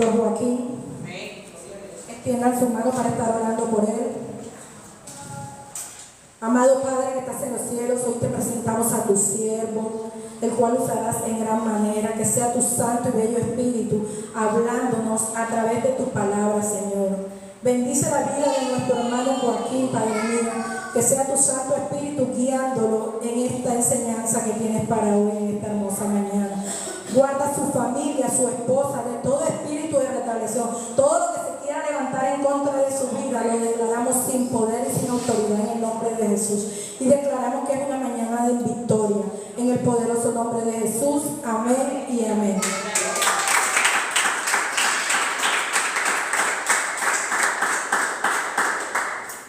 pastor Joaquín. Extiendan su mano para estar orando por él. Amado Padre que estás en los cielos, hoy te presentamos a tu siervo, el cual usarás en gran manera, que sea tu santo y bello Espíritu hablándonos a través de tu palabra, Señor. Bendice la vida de nuestro hermano Joaquín, Padre mío, que sea tu Santo Espíritu guiándolo en esta enseñanza que tienes para hoy, en esta hermosa mañana. Guarda a su familia, a su esposa, de todo espíritu de retaliación, todo lo que se quiera levantar en contra de su vida, lo declaramos sin poder y sin autoridad en el nombre de Jesús. Y declaramos que es una mañana de victoria, en el poderoso nombre de Jesús. Amén y amén.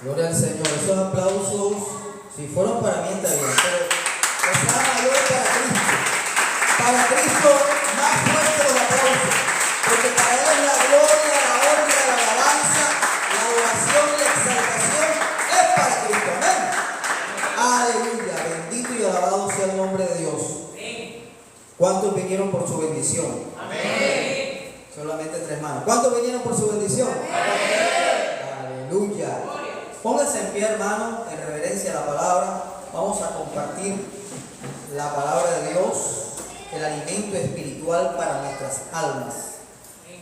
Gloria al Señor. Esos aplausos, si fueron para mí está bien, pero que sea mayor para Cristo. Para Cristo más fuerte los aplausos, porque para Él es la gloria, la honra, la alabanza, la adoración y la exaltación es para Cristo. Amén. Aleluya. Bendito y alabado sea el nombre de Dios. ¿Cuántos vinieron por su bendición? Amén. Solamente 3 manos. ¿Cuántos vinieron por su bendición? Amén. Aleluya. Póngase en pie, hermano, en reverencia a la palabra. Vamos a compartir la palabra de Dios, el alimento espiritual para nuestras almas.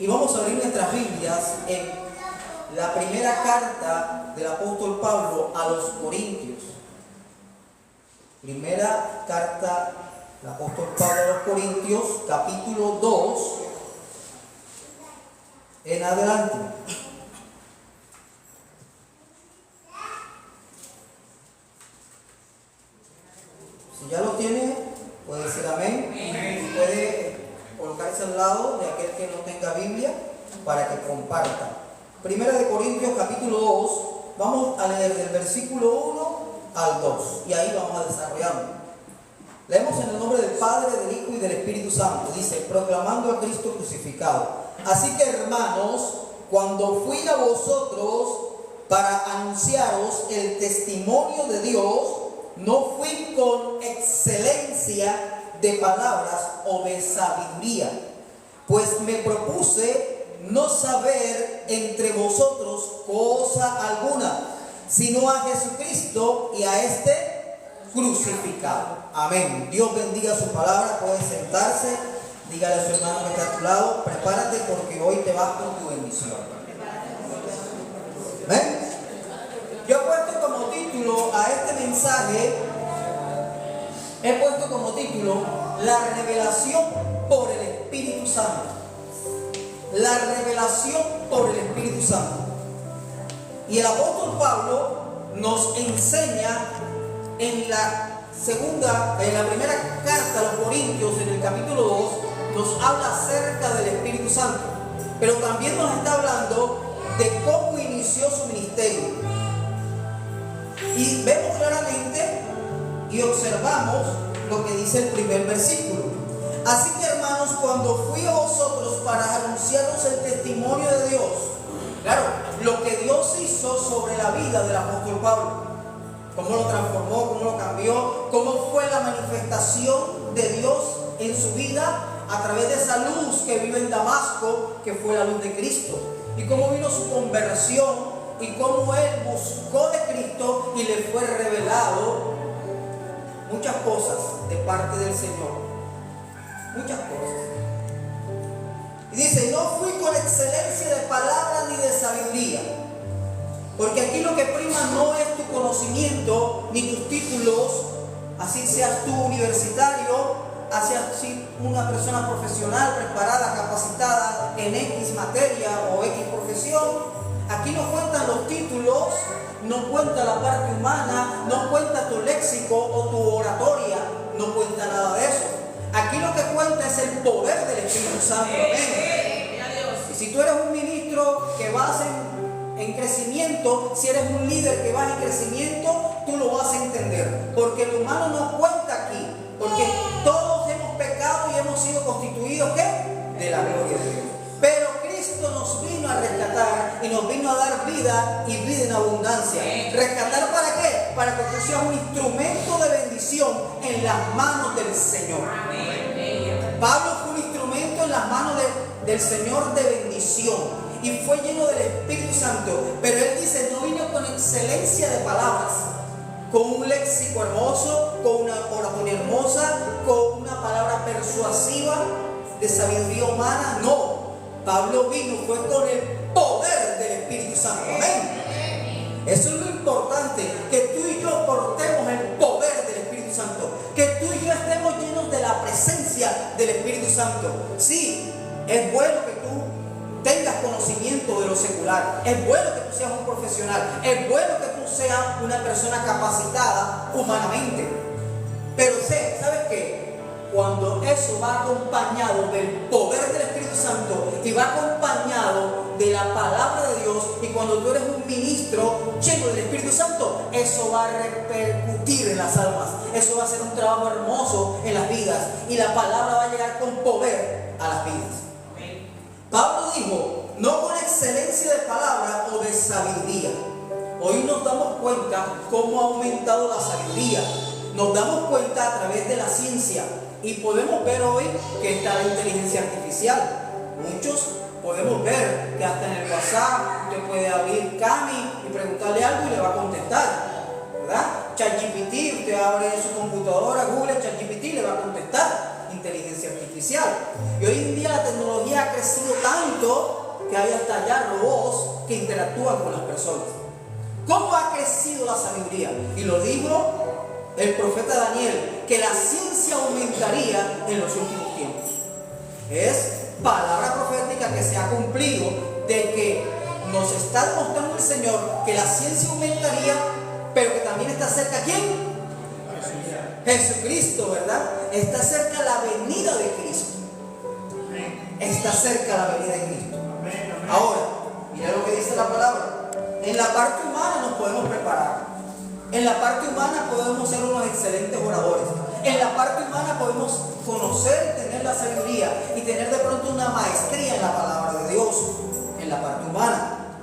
Y vamos a abrir nuestras Biblias en la primera carta del apóstol Pablo a los Corintios. Primera carta del apóstol Pablo a los Corintios, capítulo 2, en adelante. Si ya lo tiene, puede decir amén. Y puede colocarse al lado de aquel que no tenga Biblia para que comparta. Primera de Corintios capítulo 2, vamos a leer del versículo 1 al 2 y ahí vamos a desarrollarlo. Leemos en el nombre del Padre, del Hijo y del Espíritu Santo. Dice: proclamando a Cristo crucificado. Así que, hermanos, cuando fui a vosotros para anunciaros el testimonio de Dios, no fui con excelencia de palabras o de sabiduría, pues me propuse no saber entre vosotros cosa alguna, sino a Jesucristo y a este crucificado. Amén. Dios bendiga su palabra. Puede sentarse. Dígale a su hermano que está a tu lado: prepárate porque hoy te vas con tu bendición. Amén. Yo he puesto como título a este mensaje, la revelación por el Espíritu Santo. La revelación por el Espíritu Santo. Y el apóstol Pablo nos enseña en la primera carta a los Corintios, en el capítulo 2, nos habla acerca del Espíritu Santo. Pero también nos está hablando de cómo inició su ministerio. Y vemos claramente y observamos lo que dice el primer versículo. Así que, hermanos, cuando fui a vosotros para anunciaros el testimonio de Dios, claro, lo que Dios hizo sobre la vida del apóstol Pablo, cómo lo transformó, cómo lo cambió, cómo fue la manifestación de Dios en su vida a través de esa luz que vive en Damasco, que fue la luz de Cristo, y cómo vino su conversión y cómo él buscó de Cristo y le fue revelado muchas cosas de parte del Señor. Muchas cosas. Y dice: no fui con excelencia de palabra ni de sabiduría. Porque aquí lo que prima no es tu conocimiento ni tus títulos, así seas tú universitario, así una persona profesional, preparada, capacitada en X materia o X profesión. Aquí no cuentan los títulos, no cuenta la parte humana, no cuenta tu léxico o tu oratoria, no cuenta nada de eso. Aquí lo que cuenta es el poder del Espíritu Santo. Amén. Y si tú eres un ministro que vas en crecimiento, si eres un líder que vas en crecimiento, tú lo vas a entender. Porque lo humano no cuenta aquí. Porque todos hemos pecado y hemos sido constituidos, ¿qué? De la gloria de Dios. Pero Cristo nos vino a rescatar y nos vino a dar vida y vida en abundancia. ¿Rescatar para qué? Para que tú seas un instrumento de bendición en las manos del Señor. Pablo fue un instrumento en las manos del Señor de bendición y fue lleno del Espíritu Santo. Pero él dice, no vino con excelencia de palabras, con un léxico hermoso, con una oratoria hermosa, con una palabra persuasiva de sabiduría humana. No, Pablo vino fue con el poder del Espíritu Santo. Amén. Eso es lo importante, que tú y yo portemos el poder del Espíritu Santo, que tú y yo estemos llenos de la presencia del Espíritu Santo. Sí, es bueno que tú tengas conocimiento de lo secular, es bueno que tú seas un profesional, es bueno que tú seas una persona capacitada humanamente, pero ¿sabes qué? Cuando eso va acompañado del poder del Espíritu Santo y va acompañado de la palabra de Dios, y cuando tú eres un ministro lleno del Espíritu Santo, eso va a repercutir en las almas, eso va a ser un trabajo hermoso en las vidas, y la palabra va a llegar con poder a las vidas. Pablo dijo, no con excelencia de palabra o de sabiduría. Hoy nos damos cuenta cómo ha aumentado la sabiduría. Nos damos cuenta a través de la ciencia y podemos ver hoy que está la inteligencia artificial. Muchos podemos ver que hasta en el WhatsApp usted puede abrir Cami y preguntarle algo y le va a contestar, ¿verdad? ChatGPT, usted abre su computadora, Google, ChatGPT, le va a contestar. Inteligencia artificial. Y hoy en día la tecnología ha crecido tanto que hay hasta ya robots que interactúan con las personas. ¿Cómo ha crecido la sabiduría? Y lo dijo el profeta Daniel, que la ciencia aumentaría en los últimos tiempos. Es palabra profética que se ha cumplido, de que nos está demostrando el Señor que la ciencia aumentaría, pero que también está cerca. ¿Quién? Jesucristo, ¿verdad? Está cerca la venida de Cristo. Está cerca la venida de Cristo. Ahora, mira lo que dice la palabra. En la parte humana nos podemos preparar. En la parte humana podemos ser unos excelentes oradores. En la parte humana podemos conocer y tener la sabiduría y tener de pronto una maestría en la palabra de Dios. En la parte humana.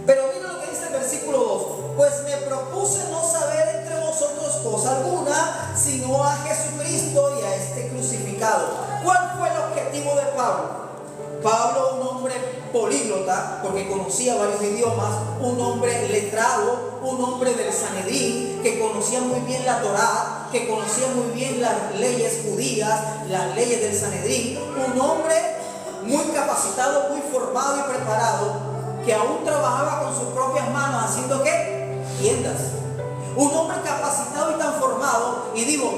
Pero mira lo que dice el versículo 2. Pues me propuse no saber entre vosotros cosa alguna, sino a Jesucristo y a este crucificado. ¿Cuál fue el objetivo de Pablo? Pablo, un hombre políglota, porque conocía varios idiomas, un hombre letrado, un hombre del Sanedrín, que conocía muy bien la Torá, que conocía muy bien las leyes judías, las leyes del Sanedrín, un hombre muy capacitado, muy formado y preparado, que aún trabajaba con sus propias manos, haciendo ¿qué? Tiendas. Un hombre capacitado y tan formado, y digo,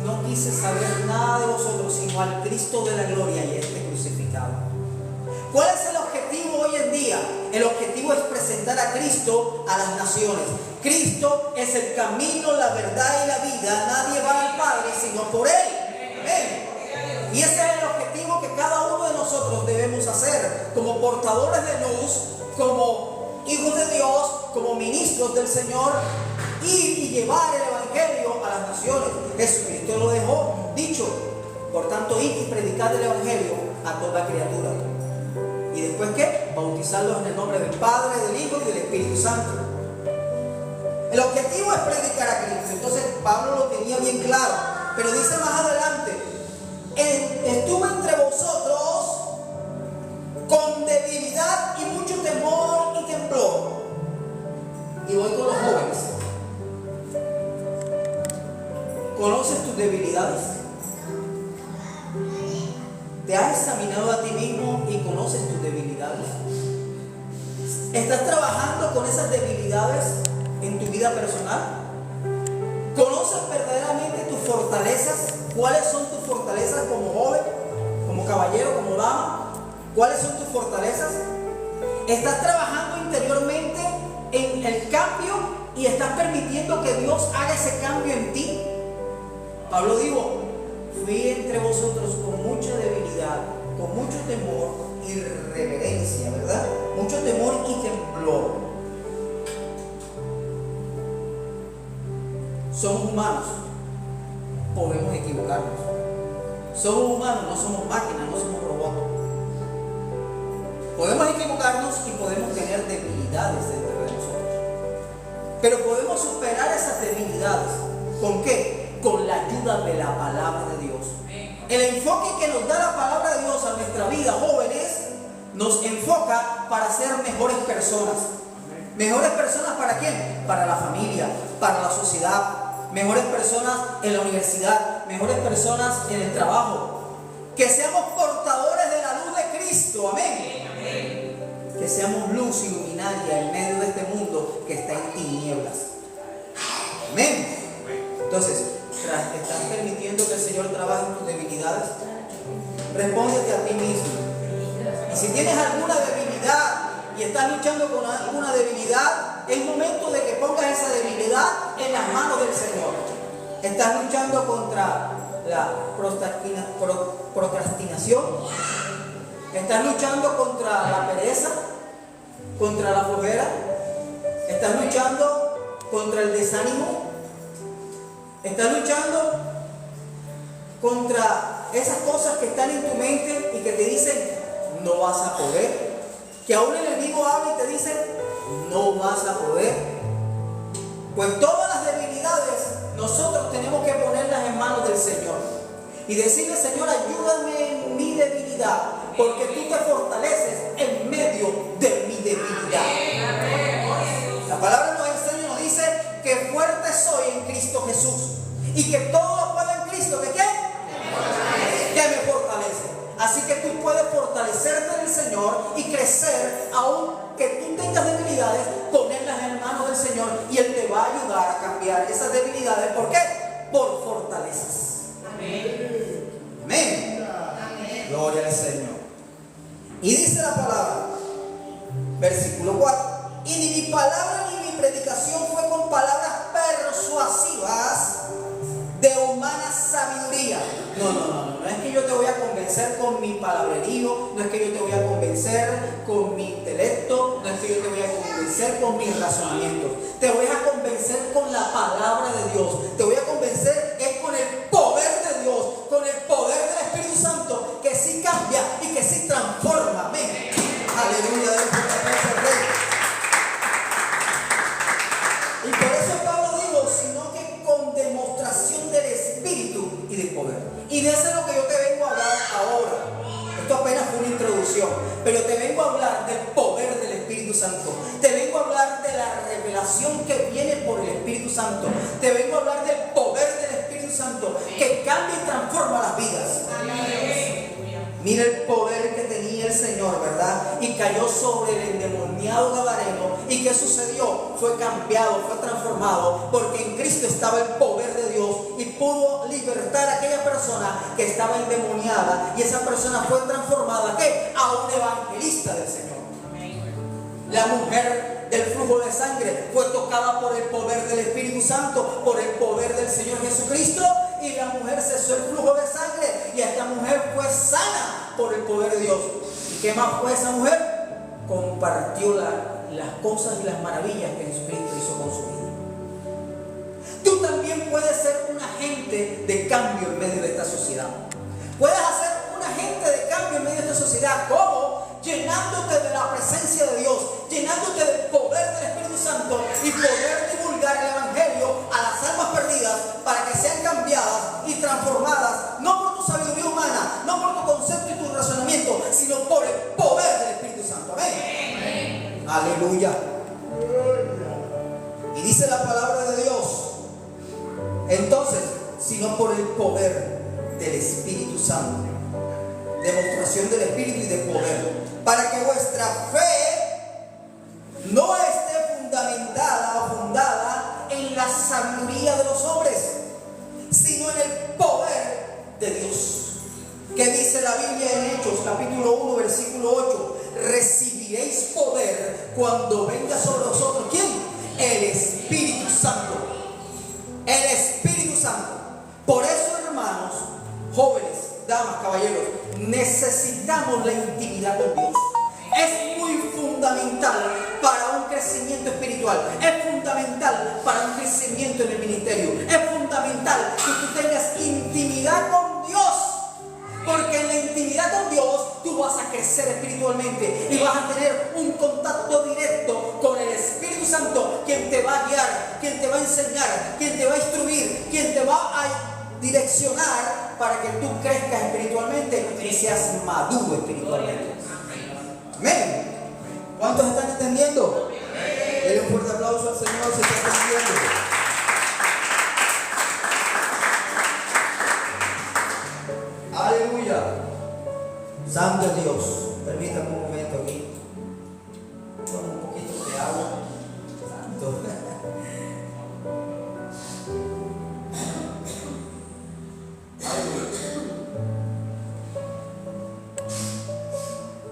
no quise saber nada de vosotros sino al Cristo de la gloria y este crucificado. ¿Cuál es el objetivo hoy en día? El objetivo es presentar a Cristo a las naciones. Cristo es el camino, la verdad y la vida. Nadie va al Padre sino por Él. Amén. Y ese es el objetivo que cada uno de nosotros debemos hacer como portadores de luz, como hijos de Dios, como ministros del Señor, ir y llevar el Evangelio a las naciones. Jesucristo lo dejó dicho. Por tanto, id y predicad el Evangelio a toda criatura. ¿Y después qué? Bautizarlos en el nombre del Padre, del Hijo y del Espíritu Santo. El objetivo es predicar a Cristo. Entonces Pablo lo tenía bien claro. Pero dice más adelante, estuve entre vosotros con debilidad y mucho temor y temblor. Y voy con los jóvenes. ¿Conoces tus debilidades? ¿Te has examinado a ti mismo y conoces tus debilidades? ¿Estás trabajando con esas debilidades en tu vida personal? ¿Conoces verdaderamente tus fortalezas? ¿Cuáles son tus fortalezas como joven, como caballero, como dama? ¿Cuáles son tus fortalezas? ¿Estás trabajando interiormente en el cambio y estás permitiendo que Dios haga ese cambio en ti? Pablo dijo, fui entre vosotros con mucha debilidad, con mucho temor y reverencia, ¿verdad? Mucho temor y temblor. Somos humanos, podemos equivocarnos. Somos humanos, no somos máquinas, no somos robots. Podemos equivocarnos y podemos tener debilidades dentro de nosotros. Pero podemos superar esas debilidades. ¿Con qué? Con la ayuda de la palabra de Dios. El enfoque que nos da la palabra de Dios a nuestra vida, jóvenes, nos enfoca para ser mejores personas. ¿Mejores personas para quién? Para la familia, para la sociedad. Mejores personas en la universidad, mejores personas en el trabajo. Que seamos portadores de la luz de Cristo, amén. Que seamos luz iluminaria en medio de este mundo que está en tinieblas. Amén. Entonces, ¿estás permitiendo que el Señor trabaje en tus debilidades? Respóndete a ti mismo. Y si tienes alguna debilidad y estás luchando con alguna debilidad, es momento de que pongas esa debilidad en las manos del Señor. Estás luchando contra la procrastinación. Estás luchando contra la pereza, contra la flojera. Estás luchando contra el desánimo. Estás luchando contra esas cosas que están en tu mente y que te dicen no vas a poder. Que aún el enemigo habla y te dice no vas a poder. Pues todas las debilidades nosotros tenemos que ponerlas en manos del Señor y decirle: Señor, ayúdame en mi debilidad, porque tú te fortaleces en medio de mi debilidad. La palabra nos enseña y nos dice que fuerte soy en Cristo Jesús y que todo lo puedo en Cristo. ¿De qué? Que me fortalece. Así que tú puedes fortalecerte en el Señor y crecer, aunque tú tengas debilidades, ponerlas en manos del Señor y Él te va a ayudar a cambiar esas debilidades. ¿Por qué? Por fortalezas. Amén. Amén. Amén. Gloria al Señor. Y dice la palabra, versículo 4: y ni mi palabra ni mi predicación fue con palabras persuasivas de humana sabiduría. No es que yo te voy a convencer con mi palabrerío, no es que yo te voy a convencer con mi intelecto, no es que yo te voy a convencer con mis razonamientos. Te voy a convencer con la palabra de Dios. Te voy a convencer es con el poder de Dios, con el poder del Espíritu Santo, que sí cambia y que sí transforma. Amén. Aleluya. Y por eso Pablo dijo, sino que con demostración del Espíritu y del poder. Y de eso es lo que yo te vengo a hablar ahora. Esto apenas fue una introducción, pero te vengo a hablar del poder del Espíritu Santo. Te vengo a hablar de la revelación que viene por el Espíritu Santo. Te vengo a hablar del poder del Espíritu Santo que cambia y transforma las vidas. Mira el poder que tenía el Señor, ¿verdad? Y cayó sobre el endemoniado gadareno. ¿Y qué sucedió? Fue cambiado, fue transformado, porque en Cristo estaba el poder de Dios y pudo libertar a aquella persona que estaba endemoniada. Y esa persona fue transformada, ¿qué? A un evangelista del Señor. La mujer del flujo de sangre fue tocada por el poder del Espíritu Santo, por el poder del Señor Jesucristo, y la mujer cesó el flujo de sangre y esta mujer fue sana por el poder de Dios. ¿Y qué más fue esa mujer? Compartió las cosas y las maravillas que Jesucristo hizo con su vida. Tú también puedes ser un agente de cambio en medio de esta sociedad. Puedes hacer un agente de cambio en medio de esta sociedad. ¿Cómo? Llenándote de la presencia de Dios, llenándote del poder del Espíritu Santo y poder divulgar el Evangelio a las almas perdidas para que sean cambiadas y transformadas, no por tu sabiduría humana, no por tu concepto y tu razonamiento, sino por el poder del Espíritu Santo. Amén. Aleluya. Y dice la palabra de Dios, entonces, sino por el poder del Espíritu Santo. Demostración del Espíritu y de poder, para que vuestra fe no esté fundamentada o fundada en la sabiduría de los hombres, sino en el poder de Dios. ¿Qué dice la Biblia en Hechos capítulo 1 versículo 8? Recibiréis poder cuando venga sobre vosotros, ¿quién? El Espíritu Santo. El Espíritu Santo. Por eso, hermanos, jóvenes, damas, caballeros, necesitamos la intimidad con Dios. Es muy fundamental para un crecimiento espiritual. Es fundamental para un crecimiento en el ministerio. Es fundamental que tú tengas intimidad con Dios. Porque en la intimidad con Dios tú vas a crecer espiritualmente y vas a tener un contacto directo con el Espíritu Santo, quien te va a guiar, quien te va a enseñar, quien te va a instruir, quien te va a direccionar para que tú crezcas espiritualmente y seas maduro espiritualmente. Amén. ¿Cuántos están entendiendo? Denle un fuerte aplauso al Señor si está entendiendo. Aleluya. Santo es Dios. Permítame un momento aquí. Toma un poquito de agua. Santo.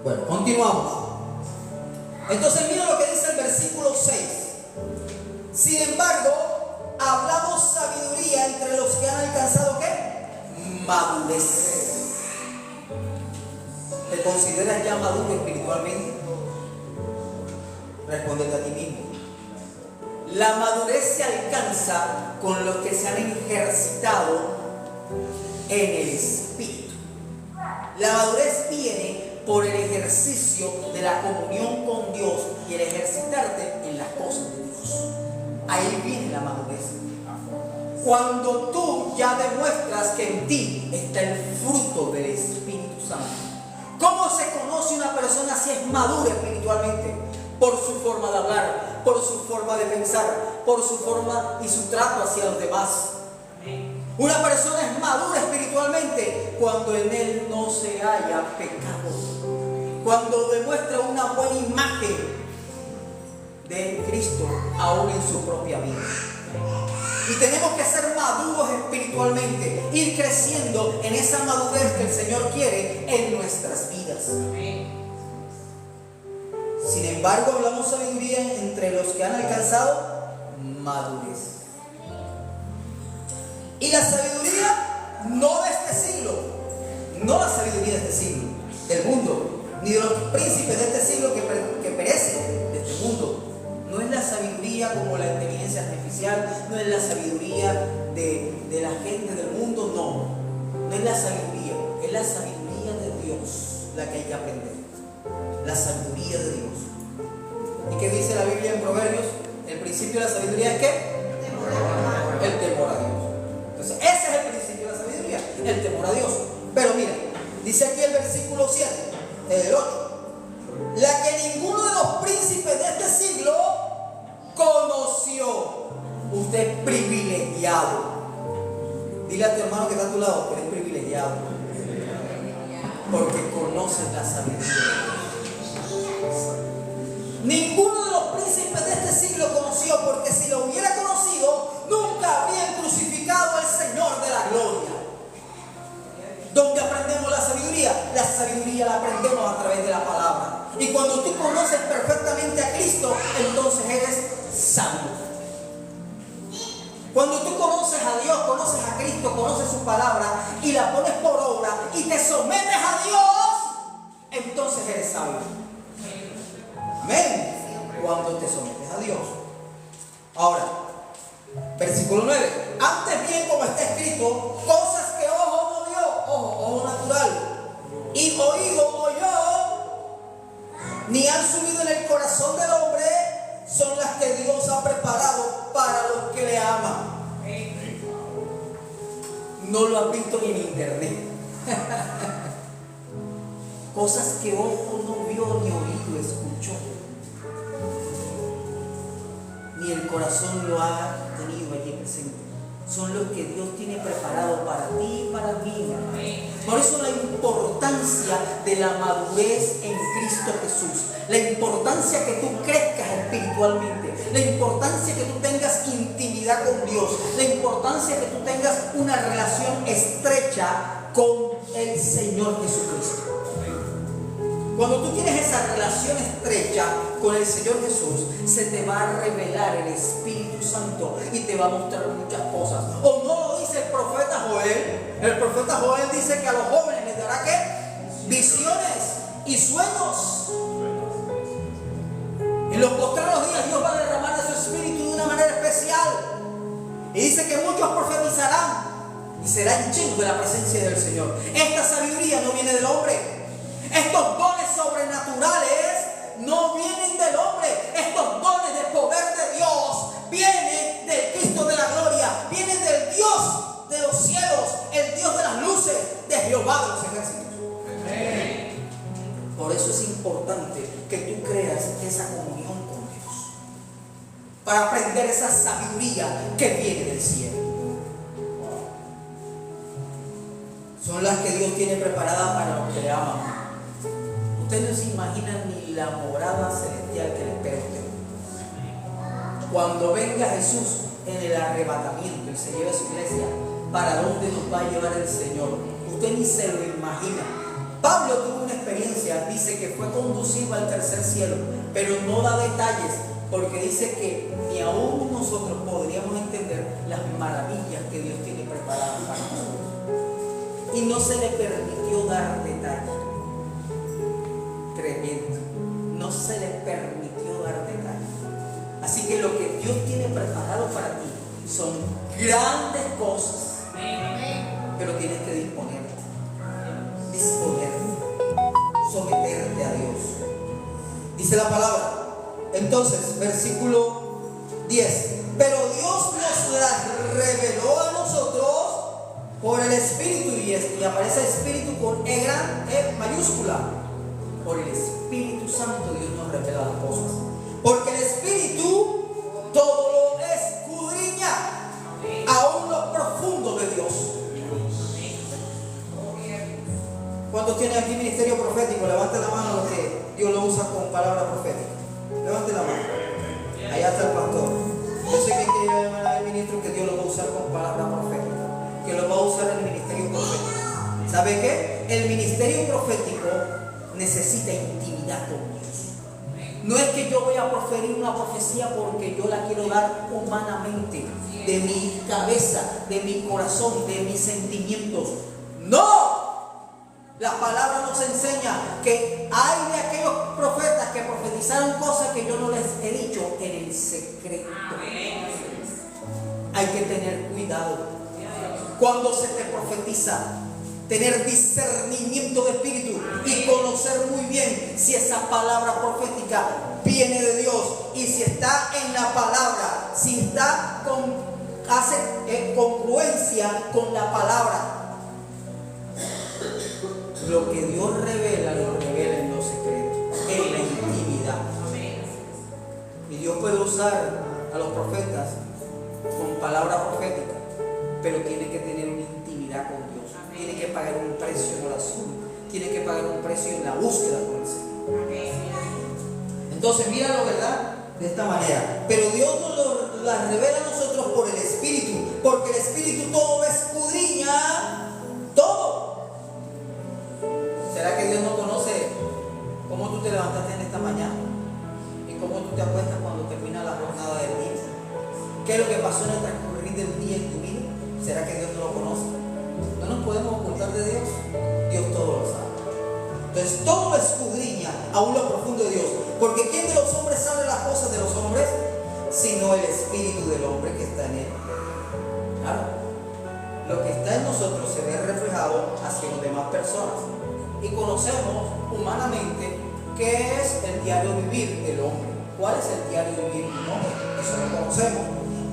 Bueno, continuamos. Entonces mira lo que dice el versículo 6. Sin embargo, hablamos sabiduría entre los que han alcanzado ¿qué? Madurez. ¿Te consideras ya maduro espiritualmente? Respóndete a ti mismo. La madurez se alcanza con los que se han ejercitado en el Espíritu. La madurez viene por el ejercicio de la comunión con Dios y el ejercitarte en las cosas de Dios. Ahí viene la madurez. Cuando tú ya demuestras que en ti está el fruto del Espíritu Santo. ¿Cómo se conoce una persona si es madura espiritualmente? Por su forma de hablar, por su forma de pensar, por su forma y su trato hacia los demás. Una persona es madura espiritualmente cuando en él no se haya pecado, cuando demuestra una buena imagen de Cristo aún en su propia vida. Y tenemos que ser maduros espiritualmente, ir creciendo en esa madurez que el Señor quiere en nuestras vidas. Sin embargo, hablamos sabiduría entre los que han alcanzado madurez. Y la sabiduría no de este siglo, no la sabiduría de este siglo, del mundo, ni de los príncipes de este siglo que perecen de este mundo. No es la sabiduría como la inteligencia artificial, no es la sabiduría de la gente del mundo, no es la sabiduría, es la sabiduría de Dios la que hay que aprender, la sabiduría de Dios. ¿Y qué dice la Biblia en Proverbios? El principio de la sabiduría es ¿qué? El temor a Dios. Entonces ese es el principio de la sabiduría, el temor a Dios. Pero mira, dice aquí el versículo 7, el 8. La que ninguno de los príncipes de este siglo conoció. Usted es privilegiado. Dile a tu hermano que está a tu lado que eres privilegiado, porque conoces la sabiduría. Ninguno de los príncipes de este siglo conoció, porque si lo hubiera conocido, nunca habrían crucificado al Señor de la gloria. ¿Dónde aprendemos la sabiduría? La sabiduría la aprendemos a través de la palabra. Y cuando tú conoces perfectamente a Cristo, entonces eres sabio. Cuando tú conoces a Dios, conoces a Cristo, conoces su palabra y la pones por obra y te sometes a Dios, entonces eres sabio. Amén. Cuando te sometes a Dios. Ahora, versículo 9. Antes bien, como está escrito, cosas que ojo no vio, ojo natural, y oído oyó, ni han subido en el corazón del hombre, son las que Dios ha preparado para los que le aman. No lo has visto ni en internet. Cosas que ojo no vio, ni oído escuchó, ni el corazón lo ha tenido allí presente. Son los que Dios tiene preparado para ti y para mí. Por eso la importancia de la madurez en Cristo Jesús, la importancia que tú crezcas espiritualmente, la importancia que tú tengas intimidad con Dios, la importancia que tú tengas una relación estrecha con el Señor Jesucristo. Cuando tú tienes esa relación estrecha con el Señor Jesús, se te va a revelar el Espíritu Santo y te va a mostrar muchas cosas. ¿O no lo dice el profeta Joel? El profeta Joel dice que a los jóvenes les dará ¿qué? Visiones y sueños. En los postreros días Dios va a derramar de su Espíritu de una manera especial. Y dice que muchos profetizarán y serán llenos de la presencia del Señor. Esta sabiduría no viene del hombre. Estos dones sobrenaturales no vienen del hombre. Estos dones de poder de Dios vienen del Cristo de la gloria. Vienen del Dios de los cielos, el Dios de las luces. Jehová de los ejércitos. Por eso es importante que tú creas esa comunión con Dios, para aprender esa sabiduría que viene del cielo. Son las que Dios tiene preparadas para los que le aman. Ustedes no se imaginan ni la morada celestial que le espera a usted. Cuando venga Jesús en el arrebatamiento y se lleve a su iglesia, ¿para dónde nos va a llevar el Señor? Usted ni se lo imagina. Pablo tuvo una experiencia, dice que fue conducido al tercer cielo, pero no da detalles, porque dice que ni aún nosotros podríamos entender las maravillas que Dios tiene preparadas para nosotros. Y no se le permitió dar detalles. Tremendo. No se le permitió dar detalles. Así que lo que Dios tiene preparado para ti son grandes cosas, pero tienes que disponerte, someterte a Dios. Dice la palabra, entonces, versículo 10, pero Dios nos las reveló a nosotros por el Espíritu, y aparece Espíritu con E mayúscula. Por el Espíritu Santo Dios nos revela las cosas, porque el Espíritu todo lo escudriña, aún lo profundo de Dios. ¿Cuántos tienen aquí ministerio profético? Levante la mano los que Dios lo usa con palabra profética. Levante la mano. Allá está el pastor. Yo sé que quiere llamar al ministro que Dios lo va a usar con palabra profética, que lo va a usar en el ministerio profético. ¿Sabe qué? El ministerio profético necesita intimidad con Dios. No es que yo voy a proferir una profecía porque yo la quiero dar humanamente, de mi cabeza, de mi corazón, de mis sentimientos. ¡No! La palabra nos enseña que hay de aquellos profetas que profetizaron cosas que yo no les he dicho en el secreto. Hay que tener cuidado cuando se te profetiza. Tener discernimiento de espíritu y conocer muy bien si esa palabra profética viene de Dios, y si está en la palabra, si está hace congruencia con la palabra. Lo que Dios revela, lo revela en lo secreto, en la intimidad. Y Dios puede usar a los profetas con palabra profética, pero tiene que tener una intimidad con Dios. Tiene que pagar un precio en oración, tiene que pagar un precio en la búsqueda con el Señor. Entonces, míralo, ¿verdad? De esta manera. Pero Dios nos la revela a nosotros por el Espíritu, porque el Espíritu todo escudriña todo. ¿Será que Dios no conoce cómo tú te levantaste en esta mañana y cómo tú te acuestas cuando termina la jornada del día? ¿Qué es lo que pasó en el transcurrir del día en tu vida? ¿Será que Dios no lo conoce? No nos podemos ocultar de Dios. Dios todo lo sabe. Entonces todo lo escudriña aún lo profundo de Dios. Porque ¿quién de los hombres sabe las cosas de los hombres? Sino el espíritu del hombre que está en él. Claro. Lo que está en nosotros se ve reflejado hacia las demás personas. Y conocemos humanamente qué es el diario vivir del hombre. ¿Cuál es el diario vivir de un hombre? Eso lo conocemos.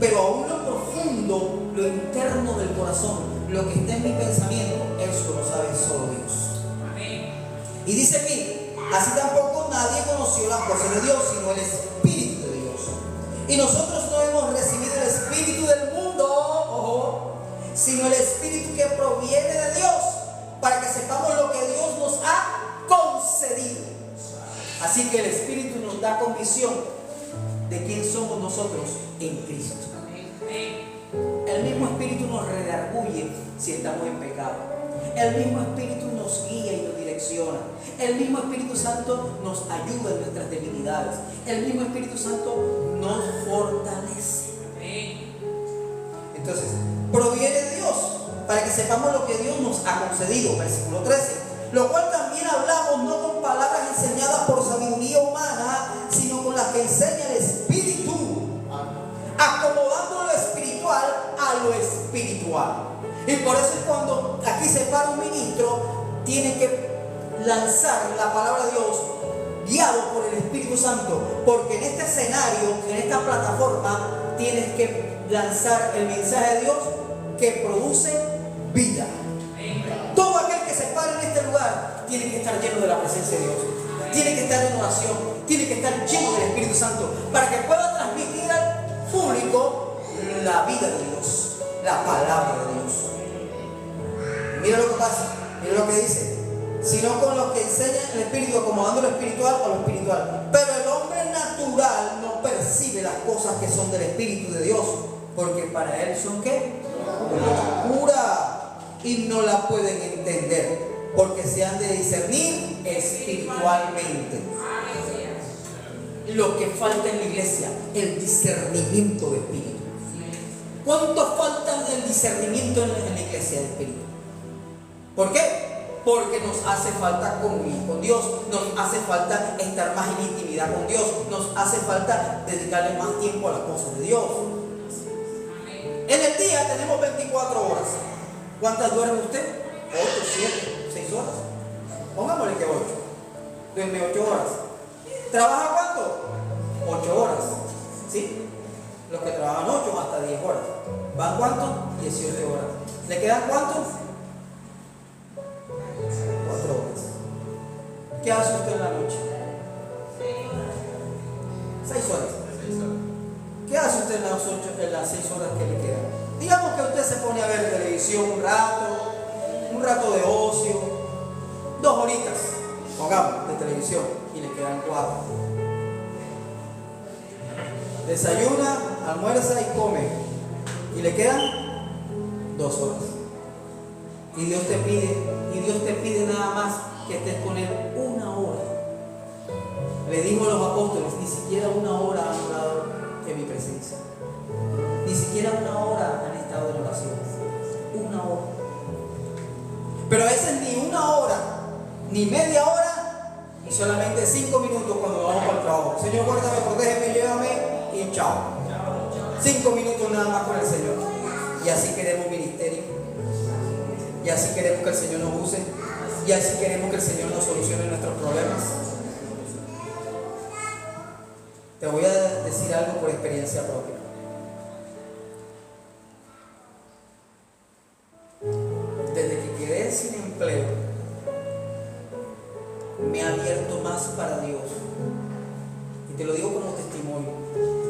Pero aún lo profundo, lo interno del corazón, lo que está en mi pensamiento, eso lo sabe solo Dios. Amén. Y dice aquí, así tampoco nadie conoció las cosas de Dios, sino el Espíritu de Dios. Y nosotros no hemos recibido el Espíritu del mundo, ojo, sino el Espíritu que proviene de Dios, para que sepamos lo que Dios nos ha concedido. Así que el Espíritu nos da convicción de quién somos nosotros en Cristo. El mismo Espíritu nos redarguye si estamos en pecado. El mismo Espíritu nos guía y nos direcciona. El mismo Espíritu Santo nos ayuda en nuestras debilidades. El mismo Espíritu Santo nos fortalece. Entonces, proviene de Dios para que sepamos lo que Dios nos ha concedido. Versículo 13. Lo cual también hablamos no con palabras enseñadas por sabiduría humana, sino con las que enseña el Espíritu, acomodando lo espiritual a lo espiritual. Y por eso es cuando aquí se para un ministro, tiene que lanzar la palabra de Dios guiado por el Espíritu Santo, porque en este escenario, en esta plataforma, tienes que lanzar el mensaje de Dios que produce vida. Todo aquel que hogar tiene que estar lleno de la presencia de Dios. Tiene que estar en oración, tiene que estar lleno del Espíritu Santo para que pueda transmitir al público la vida de Dios, la palabra de Dios. Mira lo que pasa, mira lo que dice. Sino con lo que enseña el Espíritu, acomodando lo espiritual a lo espiritual. Pero el hombre natural no percibe las cosas que son del Espíritu de Dios, porque para él son ¿qué? Locura, y no la pueden entender, porque se han de discernir espiritualmente. Lo que falta en la iglesia, el discernimiento de espíritu. ¿Cuánto falta del discernimiento en la iglesia de espíritu? ¿Por qué? Porque nos hace falta comunión con Dios, nos hace falta estar más en intimidad con Dios, nos hace falta dedicarle más tiempo a las cosas de Dios. En el día tenemos 24 horas. ¿Cuántas duerme usted? 8, 7, 6 horas. Pongámosle que 8. Duerme 8 horas. ¿Trabaja cuánto? 8 horas. ¿Sí? Los que trabajan 8 hasta 10 horas. ¿Van cuánto? 18 horas. ¿Le quedan cuánto? 4 horas. ¿Qué hace usted en la noche? 6 horas. ¿Qué hace usted en las 6 horas que le quedan? Digamos que usted se pone a ver televisión un rato de ocio, 2 horitas, pongamos, de televisión, y le quedan 4. Desayuna, almuerza y come, y le quedan 2 horas. Y Dios te pide nada más que estés con Él 1 hora. Le dijo a los apóstoles, ni siquiera 1 hora han orado en mi presencia. Ni siquiera 1 hora han estado en oración. 1 hora. Pero a veces ni 1 hora, ni media hora, y solamente 5 minutos cuando vamos para el trabajo. Señor, guárdame, protégeme, llévame y chao. 5 minutos nada más con el Señor. Y así queremos ministerio. Y así queremos que el Señor nos use. Y así queremos que el Señor nos solucione nuestros problemas. Te voy a decir algo por experiencia propia. Desde que quedé sin empleo, me he abierto más para Dios. Y te lo digo como testimonio.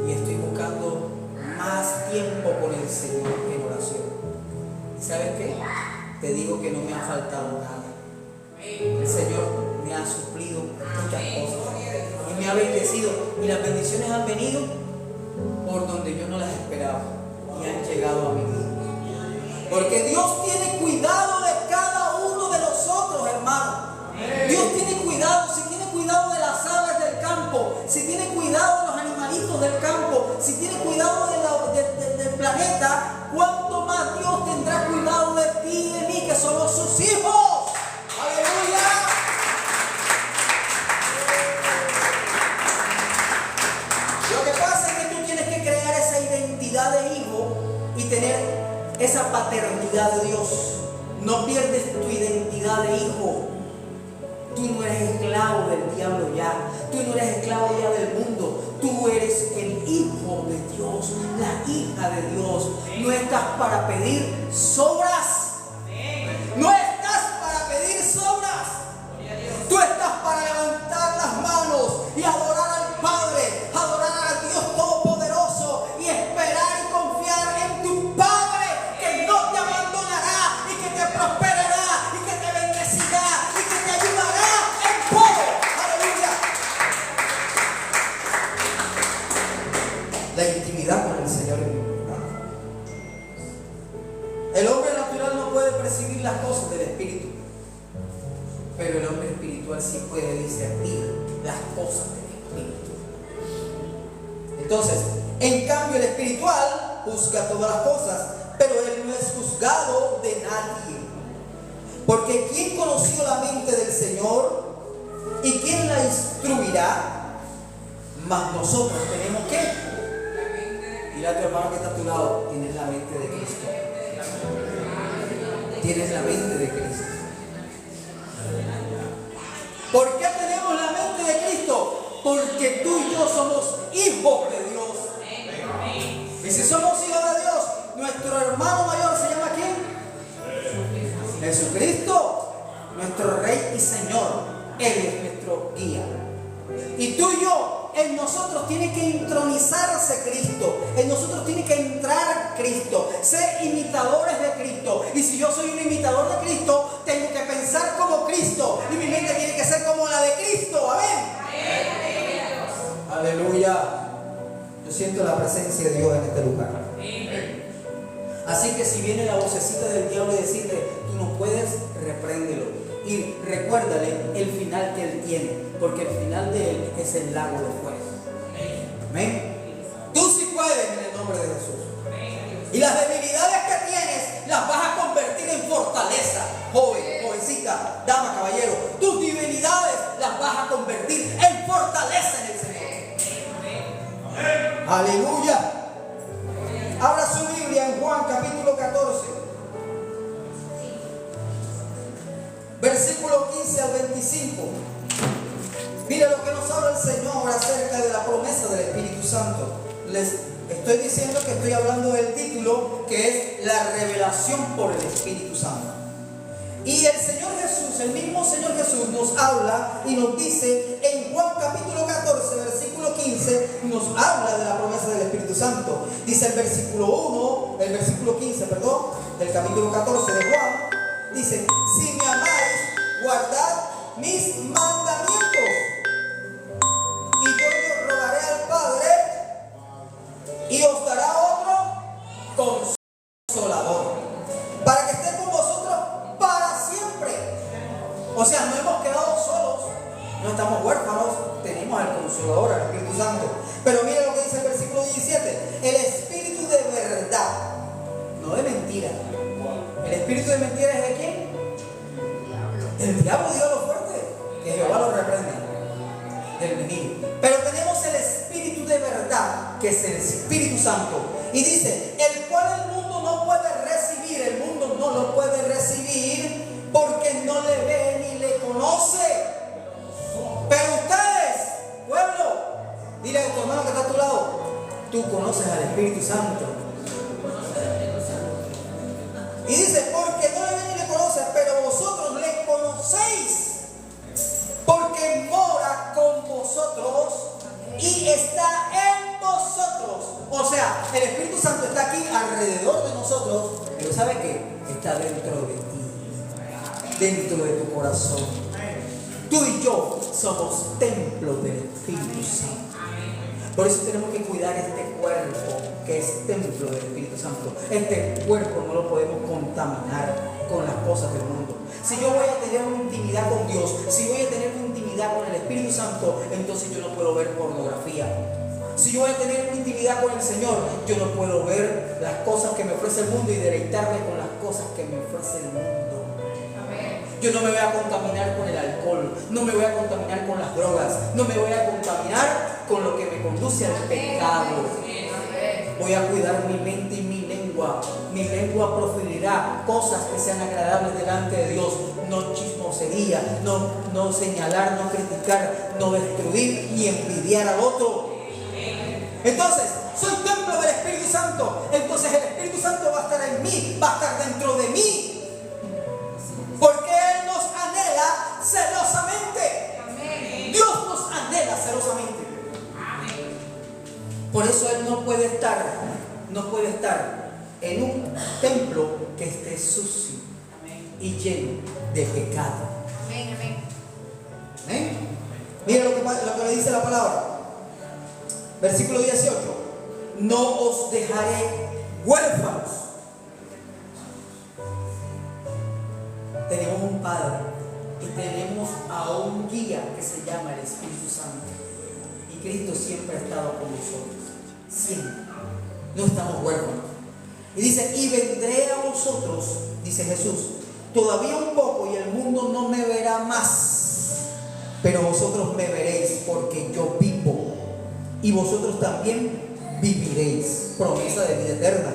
Y estoy buscando más tiempo con el Señor en oración. ¿Y sabes qué? Te digo que no me ha faltado nada. El Señor me ha suplido muchas cosas y me ha bendecido, y las bendiciones han venido por donde yo no las esperaba y han llegado a mi vida, porque Dios tiene cuidado de cada uno de nosotros, hermano. Dios tiene cuidado. Si tiene cuidado de las aves del campo, si tiene cuidado de los animalitos del campo, si tiene cuidado del planeta, ¿cuánto más Dios tendrá cuidado de ti y de mí, que somos sus hijos? ¡Aleluya! Lo que pasa es que tú tienes que crear esa identidad de hijo y tener esa paternidad de Dios. No pierdes tu identidad de hijo. Tú no eres esclavo del diablo ya. Tú no eres esclavo ya del mundo. Tú eres el hijo de Dios, la hija de Dios. No estás para pedir sobras. No estás para pedir sobras. Tú estás para levantar las manos y adorar al Padre, adorar al Dios Todopoderoso y esperar y confiar en tu Padre, que no te abandonará y que te prosperará y que te bendecirá y que te ayudará en todo. Aleluya. La intimidad con el Señor es importante. El hombre natural no puede percibir las cosas del Espíritu, pero el hombre espiritual sí puede discernir las cosas del Espíritu. Entonces, en cambio, el espiritual juzga todas las cosas, pero él no es juzgado de nadie. Porque ¿quién conoció la mente del Señor y quién la instruirá? Mas nosotros tenemos que. Dile a tu hermano que está a tu lado: tienes la mente de Cristo. Tienes la mente de Cristo. ¿Por qué tenemos la mente de Cristo? Porque tú y yo somos hijos de Dios. Y si somos hijos de Dios, nuestro hermano mayor se llama ¿quién? Jesucristo. nuestro Rey y Señor. Él es nuestro guía. Y tú y yo, en nosotros tiene que intronizarse Cristo. En nosotros tiene que entrar Cristo. Ser imitadores de Cristo. Y si yo soy un imitador de Cristo, tengo que pensar como Cristo. Y mi mente tiene que ser como la de Cristo. Amén. Aleluya. Yo siento la presencia de Dios en este lugar. Así que si viene la vocecita del diablo y decirle, tú no puedes, repréndelo. Y recuérdale el final que él tiene, porque el final de él es el lago de fuego. Amén. Tú sí puedes en el nombre de Jesús. Y las debilidades que tienes las vas a convertir en fortaleza. Joven, jovencita, dama, caballero. Tus debilidades las vas a convertir en fortaleza en el Señor. Aleluya. Abra su Biblia en Juan capítulo 14. Versículo 15 al 25. Mire lo que nos habla el Señor acerca de la promesa del Espíritu Santo. Les estoy diciendo que estoy hablando del título, que es la revelación por el Espíritu Santo. Y el Señor Jesús, el mismo Señor Jesús nos habla y nos dice en Juan capítulo 14, versículo 15, nos habla de la promesa del Espíritu Santo. Dice el versículo 15, del capítulo 14 de Juan. Dice, si me amáis, guardad mis mandamientos. Y yo rogaré al Padre y os dará otro consolador, para que esté con vosotros para siempre. O sea, no hemos quedado solos, no estamos huérfanos, tenemos al Consolador, al Espíritu Santo. Pero mire lo que dice el versículo 17, el Espíritu de verdad, no de mentira. ¿El espíritu de mentira es de quién? El diablo, dígalo fuerte, que Jehová lo reprenda, del enemigo. Pero tenemos el Espíritu de verdad, que es el Espíritu Santo. Y dice, el cual el mundo no puede recibir, el mundo no lo puede recibir porque no le ve ni le conoce. Pero ustedes, pueblo, dile a tu hermano que está a tu lado, tú conoces al Espíritu Santo. Y dice, porque no le ven ni le conocen, pero vosotros le conocéis, porque mora con vosotros y está en vosotros. O sea, el Espíritu Santo está aquí alrededor de nosotros, pero ¿sabe qué? Está dentro de ti, dentro de tu corazón. Tú y yo somos templos del Espíritu Santo. Por eso tenemos que cuidar este cuerpo, que es templo del Espíritu Santo. Este cuerpo no lo podemos contaminar con las cosas del mundo. Si yo voy a tener una intimidad con Dios, si voy a tener una intimidad con el Espíritu Santo, entonces yo no puedo ver pornografía. Si yo voy a tener una intimidad con el Señor, yo no puedo ver las cosas que me ofrece el mundo y deleitarme con las cosas que me ofrece el mundo. Yo no me voy a contaminar con el alcohol, no me voy a contaminar con las drogas, no me voy a contaminar con lo que me conduce al pecado. Voy a cuidar mi mente y mi lengua. Mi lengua proferirá cosas que sean agradables delante de Dios. No chismosería, no señalar, no criticar, no destruir ni envidiar al otro. Entonces, soy templo del Espíritu Santo. Entonces el Espíritu Santo va a estar en mí, va a estar dentro de mí. Porque Él nos anhela celosamente. Amén. Dios nos anhela celosamente. Amén. Por eso Él no puede estar en un templo que esté sucio. Amén. Y lleno de pecado. Amén, amén. ¿Amén? Mira lo que le dice la palabra. Versículo 18. No os dejaré huérfanos. Tenemos un Padre y tenemos a un guía que se llama el Espíritu Santo. Y Cristo siempre ha estado con nosotros. Siempre. No estamos huérfanos. Y dice, y vendré a vosotros, dice Jesús, todavía un poco y el mundo no me verá más, pero vosotros me veréis porque yo vivo y vosotros también viviréis. Promesa de vida eterna.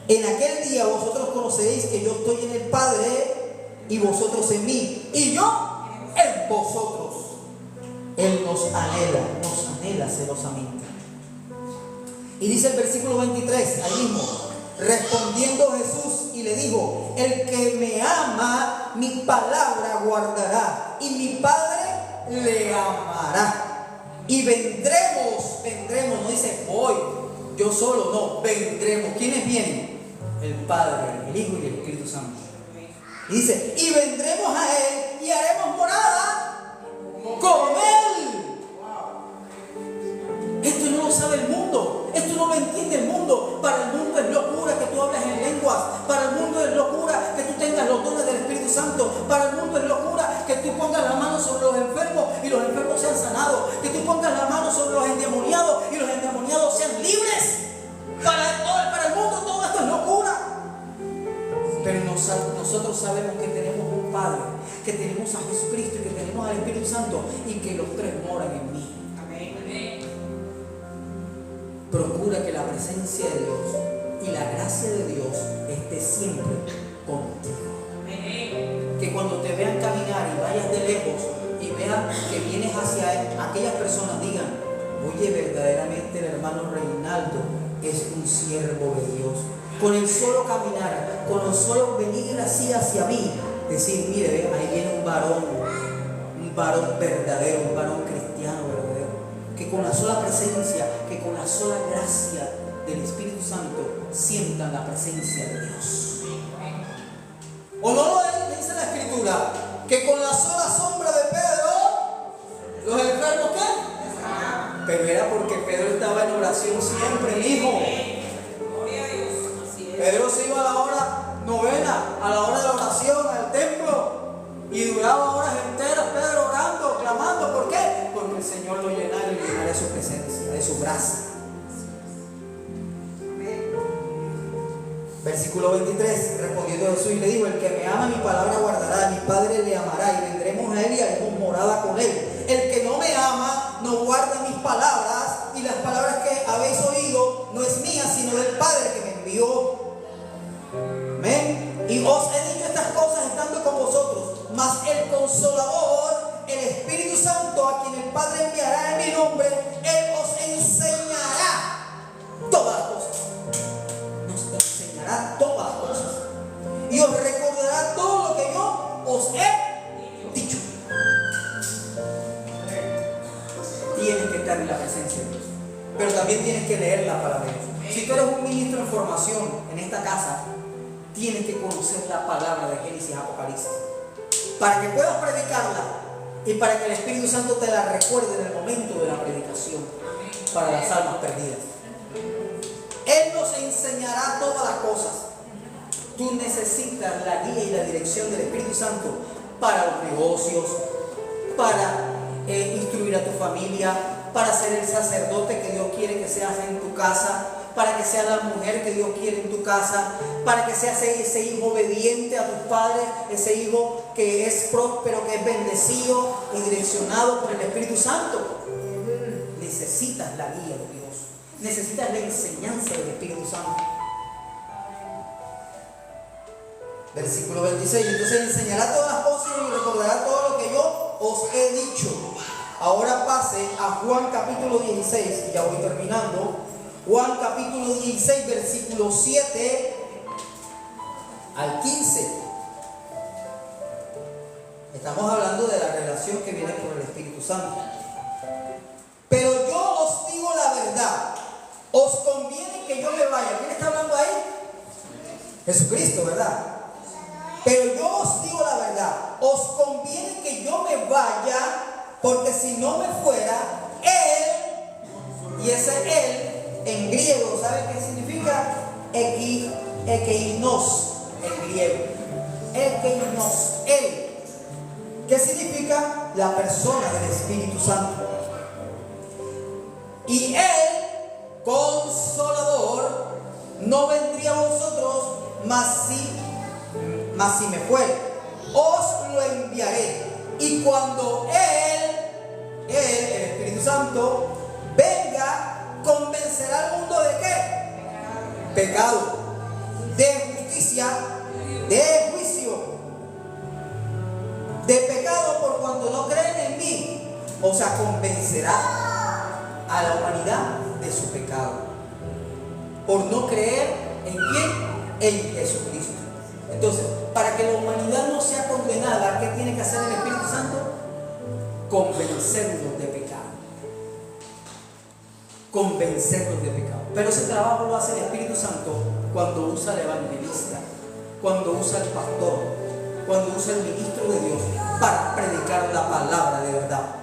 En aquel día vosotros conoceréis que yo estoy en el Padre y vosotros en mí, y yo en vosotros. Él nos anhela celosamente. Y dice el versículo 23, ahí mismo, respondiendo Jesús y le dijo: el que me ama, mi palabra guardará, y mi Padre le amará. Y vendremos, no dice voy, yo solo, no, vendremos. ¿Quiénes vienen? El Padre, el Hijo y el Espíritu Santo. Y dice: y vendremos a Él y haremos morada con Él. Esto no lo sabe el mundo, esto no lo entiende el mundo. Para el mundo es locura que tú hables en lenguas, para el mundo es locura que tú tengas los dones del Espíritu Santo, para el mundo es locura que tú pongas la mano sobre los enfermos y los enfermos sean sanados, que tú pongas la mano sobre los endemoniados y los endemoniados sean libres. Para el mundo todo esto es locura. Pero nosotros sabemos que tenemos un Padre, que tenemos a Jesucristo y que tenemos al Espíritu Santo, y que los tres moran en mí. Procura que la presencia de Dios y la gracia de Dios esté siempre contigo. Que cuando te vean caminar y vayas de lejos y vean que vienes hacia Él, aquellas personas digan: oye, verdaderamente el hermano Reinaldo es un siervo de Dios. Con el solo caminar, con el solo venir así hacia mí, decir: mire, ahí viene un varón verdadero, un varón cristiano verdadero. Que con la sola presencia, que con la sola gracia del Espíritu Santo sientan la presencia de Dios. ¿O no lo dice la Escritura? Que con la sola sombra de Pedro, los enfermos ¿qué? Pero era porque Pedro estaba en oración siempre, mi hijo. Pedro se iba a la hora novena, a la hora de la oración, al templo, y duraba horas enteras Pedro orando, clamando. ¿Por qué? Porque el Señor lo llenara y llenara de su presencia, de su gracia. Versículo 23, respondiendo Jesús y le dijo: el que me ama, mi palabra guardará, mi Padre le amará, y vendremos a Él y haremos morada con Él. El que no me ama no guarda mis palabras, y las palabras que habéis oído no es mía, sino del Padre que me envió. Amén. Y os he dicho estas cosas estando con vosotros, mas el Consolador, el Espíritu Santo, a quien el Padre enviará en mi nombre, Él os enseñará todas las cosas. Nos enseñará todas las cosas. Y os recordará todo lo que yo os he dicho. Tienes que estar en la presencia de Dios, pero también tienes que leer la palabra de Dios. Si tú eres un ministro en formación en esta casa, tienes que conocer la palabra de Génesis y Apocalipsis, para que puedas predicarla y para que el Espíritu Santo te la recuerde en el momento de la predicación para las almas perdidas. Él nos enseñará todas las cosas. Tú necesitas la guía y la dirección del Espíritu Santo para los negocios, para instruir a tu familia, para ser el sacerdote que Dios quiere que seas en tu casa, para que seas la mujer que Dios quiere en tu casa, para que seas ese hijo obediente a tus padres, ese hijo que es próspero, que es bendecido y direccionado por el Espíritu Santo. Necesitas la guía de Dios, necesitas la enseñanza del Espíritu Santo. Versículo 26, entonces enseñará todas las cosas y recordará todo lo que yo os he dicho. Ahora pase a Juan capítulo 16, y ya voy terminando. Juan capítulo 16, versículo 7 al 15. Estamos hablando de la relación que viene por el Espíritu Santo. Pero yo os digo la verdad, os conviene que yo me vaya. ¿Quién está hablando ahí? Jesucristo, ¿verdad? Pero yo os digo la verdad, os conviene que yo me vaya, porque si no me fuera, Él, y ese Él en griego, ¿sabe qué significa? Ekeinos, en griego. Ekeinos, Él. ¿Qué significa? La persona del Espíritu Santo. Y Él, Consolador, no vendría a vosotros, mas si me fuere, os lo enviaré. Y cuando Él, el Espíritu Santo, venga, convencerá al mundo ¿de qué? Pecado, de justicia, de juicio, de pecado por cuanto no creen en mí. O sea, convencerá a la humanidad de su pecado por no creer en quién, en Jesucristo. Entonces, para que la humanidad no sea condenada, ¿qué tiene que hacer el Espíritu Santo? Convencernos de pecado. Convencernos de pecado. Pero ese trabajo lo hace el Espíritu Santo cuando usa al evangelista, cuando usa al pastor, cuando usa al ministro de Dios para predicar la palabra de verdad.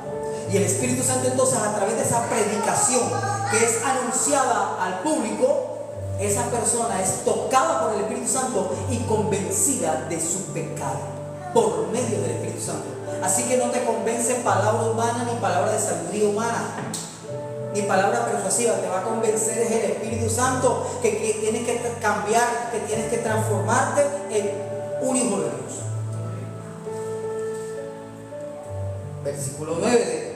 Y el Espíritu Santo entonces, a través de esa predicación que es anunciada al público, esa persona es tocada por el Espíritu Santo y convencida de su pecado por medio del Espíritu Santo. Así que no te convence palabra humana ni palabra de sabiduría humana, ni palabra persuasiva. Te va a convencer es el Espíritu Santo, que tienes que cambiar, que tienes que transformarte en un hijo de Dios. Versículo 9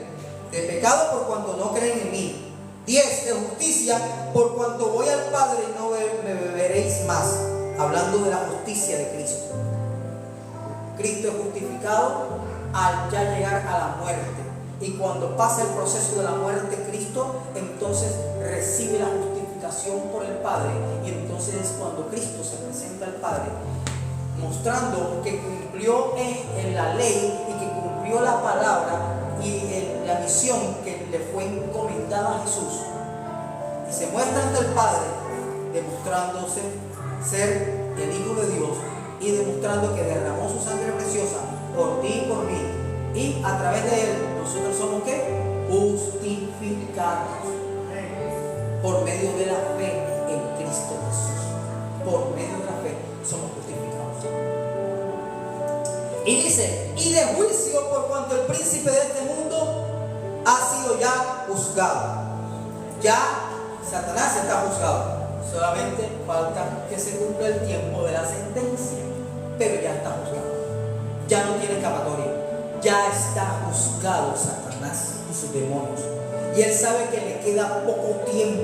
de pecado por cuanto no creen en mí. 10 de justicia por cuanto voy al Padre y no me veréis más. Hablando de la justicia de Cristo. Cristo es justificado al ya llegar a la muerte. Y cuando pasa el proceso de la muerte Cristo, entonces recibe la justificación por el Padre. Y entonces es cuando Cristo se presenta al Padre, mostrando que cumplió en la ley y que cumplió la palabra y en la misión que le fue encomendada a Jesús. Y se muestra ante el Padre, demostrándose ser el Hijo de Dios y demostrando que derramó su sangre preciosa por ti y por mí. Y a través de él nosotros somos ¿qué? Justificados por medio de la fe en Cristo Jesús. Por medio de la fe somos justificados. Y dice, y de juicio por cuanto el príncipe de este mundo ha sido ya juzgado. Ya Satanás está juzgado. Solamente falta que se cumpla el tiempo de la sentencia. Pero ya está juzgado. Ya no tiene escapatoria. Ya está juzgado Satanás y sus demonios. Y él sabe que le queda poco tiempo.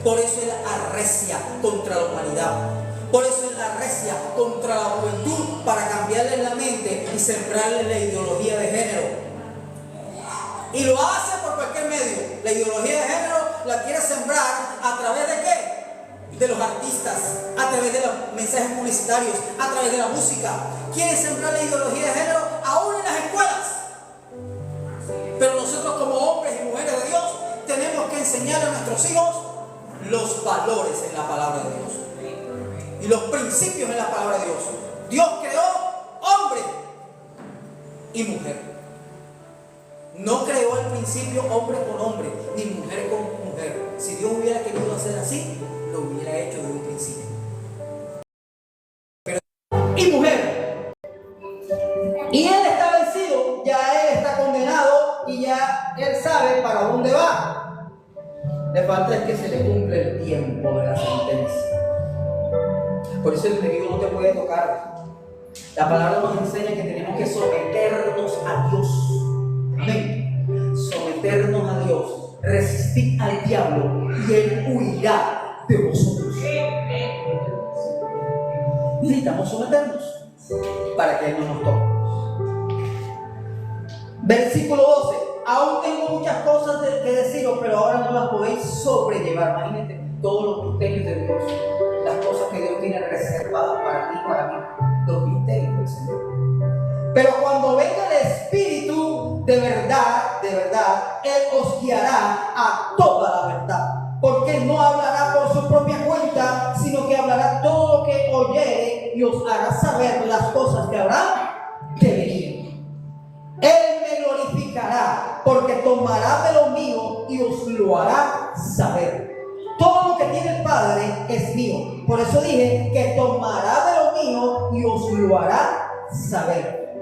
Por eso él arrecia contra la humanidad. Por eso él arrecia contra la juventud para cambiarle la mente y sembrarle la ideología de género. Y lo hace por cualquier medio. La ideología de género la quiere sembrar a través de ¿qué? De los artistas, a través de los mensajes publicitarios, a través de la música. Quiere sembrar la ideología de género aún en las escuelas. Pero nosotros como hombres y mujeres de Dios tenemos que enseñar a nuestros hijos los valores en la palabra de Dios y los principios en la palabra de Dios. Dios creó hombre y mujer. No creó al principio hombre con hombre ni mujer con mujer. Si Dios hubiera querido hacer así, lo hubiera hecho desde un principio. Pero, y mujer. Y él está vencido, ya él está condenado y ya él sabe para dónde va. Le falta es que se le cumple el tiempo de la sentencia. Por eso el enemigo no te puede tocar. La palabra nos enseña que tenemos que someternos a Dios. Amén. Someternos a Dios. Resistir al diablo y él huirá de vosotros. Necesitamos someternos para que él no nos toque. Versículo 12. Aún tengo muchas cosas que deciros, pero ahora no las podéis sobrellevar. Imagínate todos los misterios de Dios, las cosas que Dios tiene reservadas para ti y para mí, los misterios del Señor. Pero cuando venga el Espíritu de verdad, Él os guiará a toda la verdad. Porque no hablará por su propia cuenta, sino que hablará todo lo que oyere y os hará saber las cosas que habrán de venir. Él me glorificará, porque tomará de lo mío y os lo hará saber. Todo lo que tiene el Padre es mío. Por eso dije que tomará de lo mío y os lo hará saber.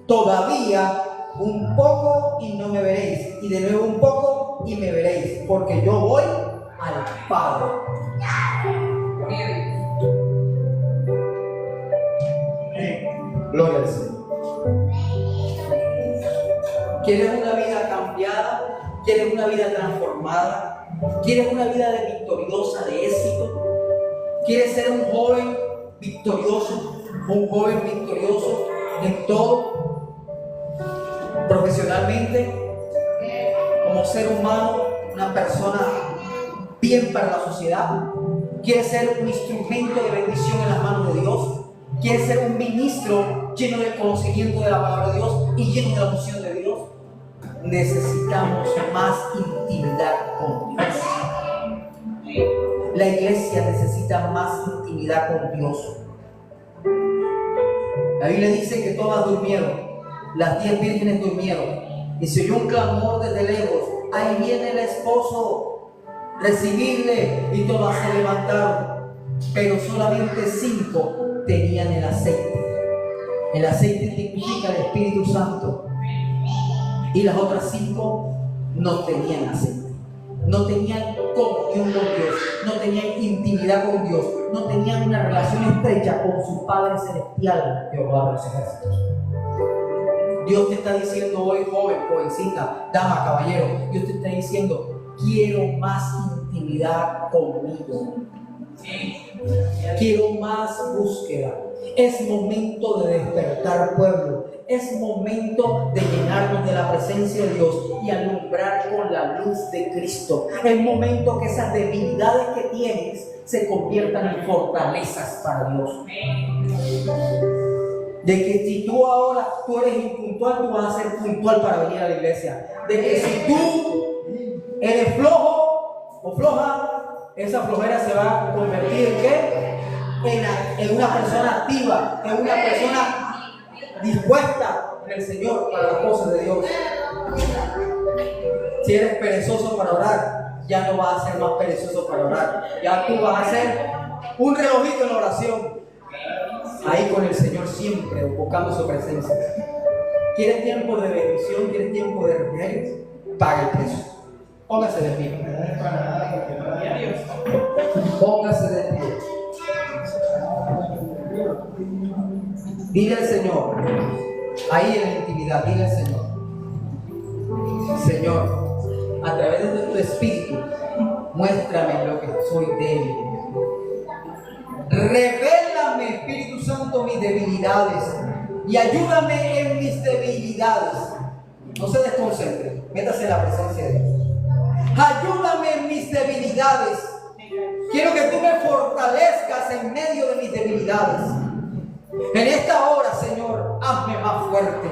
Todavía un poco y no me veréis, y de nuevo un poco y me veréis, porque yo voy al Padre. Gloria al Señor. ¿Quieres una vida cambiada? ¿Quieres una vida transformada? ¿Quieres una vida victoriosa, de éxito? ¿Quieres ser un joven victorioso? Un joven victorioso en todo, profesionalmente, como ser humano, una persona bien para la sociedad. ¿Quieres ser un instrumento de bendición en las manos de Dios? ¿Quieres ser un ministro lleno del conocimiento de la palabra de Dios y lleno de la unción de Dios? Necesitamos más intimidad con Dios. La iglesia necesita más intimidad con Dios. La Biblia dice que todas durmieron, las 10 vírgenes durmieron, y se oyó un clamor desde lejos: ahí viene el esposo, recibirle, y todas se levantaron, pero solamente 5 tenían el aceite. El aceite significa el Espíritu Santo, y las otras 5 no tenían aceite, no tenían comunión con Dios, no tenían intimidad con Dios, no tenían una relación estrecha con su Padre Celestial, Jehová de los ejércitos. Dios te está diciendo hoy, joven, jovencita, dama, caballero, Dios te está diciendo: quiero más intimidad conmigo. Quiero más búsqueda. Es momento de despertar, pueblo. Es momento de llenarnos de la presencia de Dios y alumbrar con la luz de Cristo. Es momento que esas debilidades que tienes se conviertan en fortalezas para Dios. De que si tú ahora eres impuntual, tú vas a ser puntual para venir a la iglesia. De que si tú eres flojo o floja, esa flojera se va a convertir ¿en qué? En una persona activa, en una persona dispuesta en el Señor para las cosas de Dios. Si eres perezoso para orar, ya no vas a ser más perezoso para orar. Ya tú vas a ser un relojito en la oración, ahí con el Señor siempre, buscando su presencia. ¿Quieres tiempo de bendición? ¿Quieres tiempo de refrigerios? Paga el precio. Póngase de pie. Póngase de pie. Dile al Señor, ahí en la intimidad, dile al Señor: Señor, a través de tu Espíritu, muéstrame lo que soy débil. Revélame, Espíritu Santo, mis debilidades y ayúdame en mis debilidades. No se desconcentre, métase en la presencia de Dios. Ayúdame en mis debilidades. Quiero que tú me fortalezcas en medio de mis debilidades. En esta hora, Señor, hazme más fuerte.